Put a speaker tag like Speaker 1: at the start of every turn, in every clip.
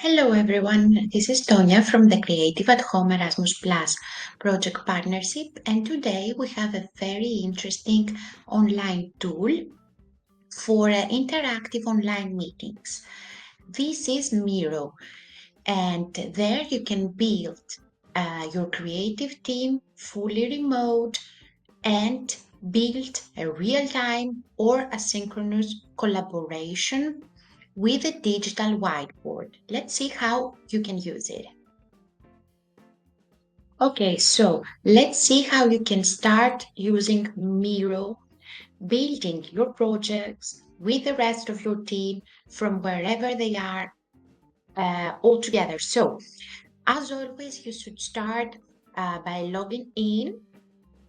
Speaker 1: Hello everyone, this is Tonya from the Creative at Home Erasmus Plus project partnership, and today we have a very interesting online tool for interactive online meetings. This is Miro, and there you can build your creative team fully remote and build a real time or asynchronous collaboration with a digital whiteboard. Let's see how you can use it. Okay, so let's see how you can start using Miro, building your projects with the rest of your team from wherever they are all together. So, as always, you should start by logging in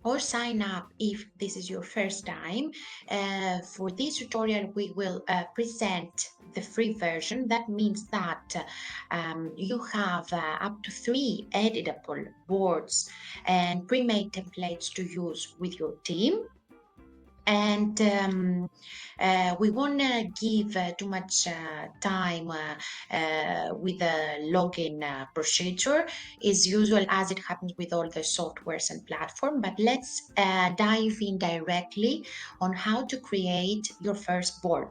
Speaker 1: or sign up if this is your first time. For this tutorial, we will present the free version. That means that you have up to 3 editable boards and pre-made templates to use with your team. And we won't give too much time with the login procedure, as usual, as it happens with all the softwares and platform. But let's dive in directly on how to create your first board.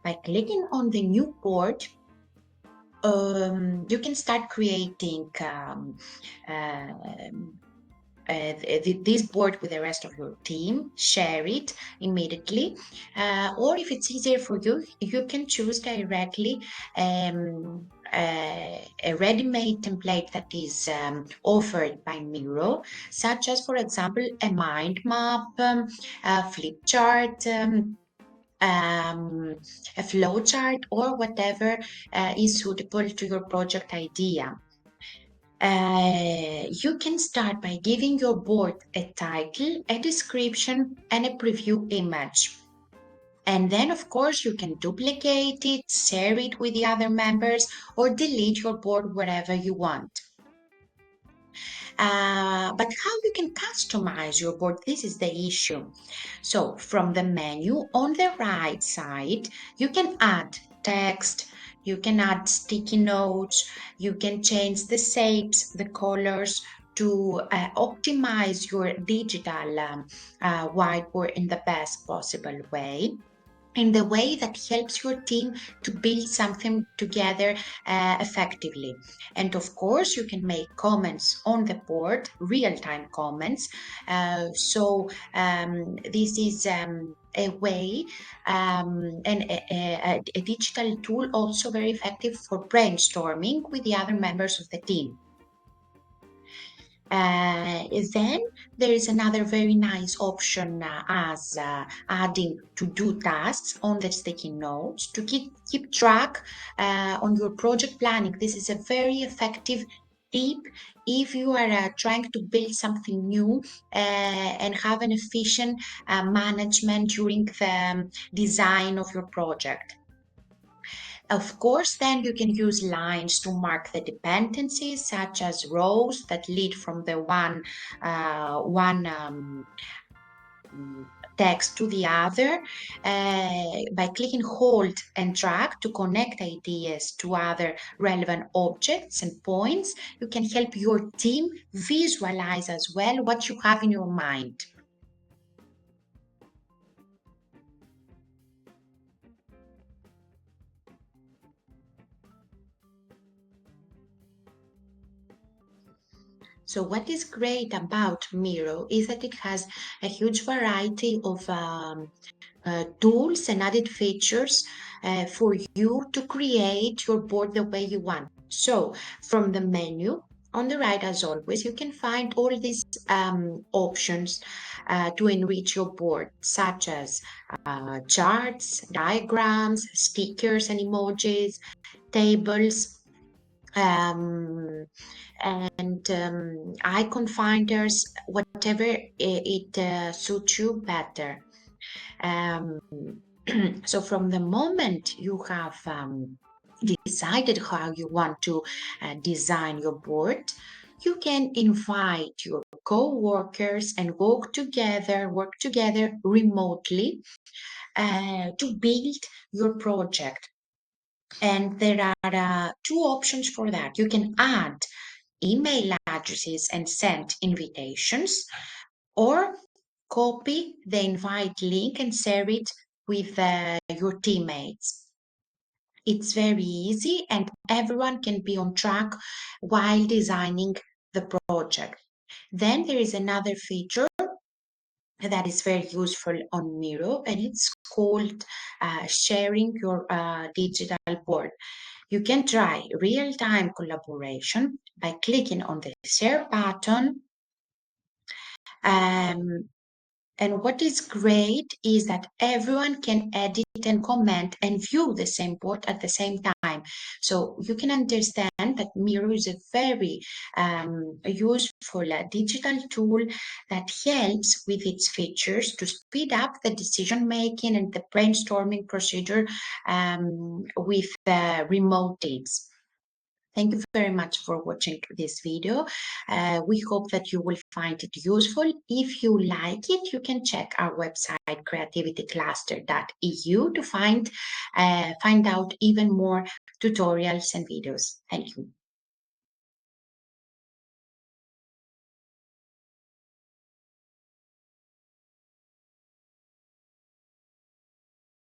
Speaker 1: By clicking on the new board, you can start creating this board with the rest of your team, share it immediately. Or if it's easier for you, you can choose directly a ready-made template that is offered by Miro, such as, for example, a mind map, a flip chart, a flow chart, or whatever is suitable to your project idea. You can start by giving your board a title, a description, and a preview image. And then, of course, you can duplicate it, share it with the other members, or delete your board wherever you want. But how you can customize your board, this is the issue. So from the menu on the right side, you can add text, you can add sticky notes, you can change the shapes, the colors to optimize your digital whiteboard in the best possible way, in the way that helps your team to build something together effectively. And of course, you can make comments on the board, real-time comments. This is a way and a digital tool also very effective for brainstorming with the other members of the team. Then there is another very nice option as adding to-do tasks on the sticky notes to keep track on your project planning. This is a very effective tip if you are trying to build something new and have an efficient management during the design of your project. Of course, then you can use lines to mark the dependencies, such as rows that lead from the one text to the other. By clicking hold and drag to connect ideas to other relevant objects and points, you can help your team visualize as well what you have in your mind. So what is great about Miro is that it has a huge variety of tools and added features for you to create your board the way you want. So from the menu on the right, as always, you can find all these options to enrich your board, such as charts, diagrams, stickers and emojis, tables, um, and icon finders, whatever it suits you better. Um, so from the moment you have decided how you want to design your board, you can invite your co-workers and work together remotely to build your project. And there are two options for that. You can add email addresses and send invitations, or copy the invite link and share it with your teammates. It's very easy and everyone can be on track while designing the project. Then there is another feature that is very useful on Miro, and it's called sharing your digital board. You can try real-time collaboration by clicking on the share button. Um, and what is great is that everyone can edit and comment and view the same board at the same time. So you can understand that Miro is a very useful digital tool that helps with its features to speed up the decision making and the brainstorming procedure with remote teams. Thank you very much for watching this video. We hope that you will find it useful. If you like it, you can check our website creativitycluster.eu to find out even more tutorials and videos. Thank you.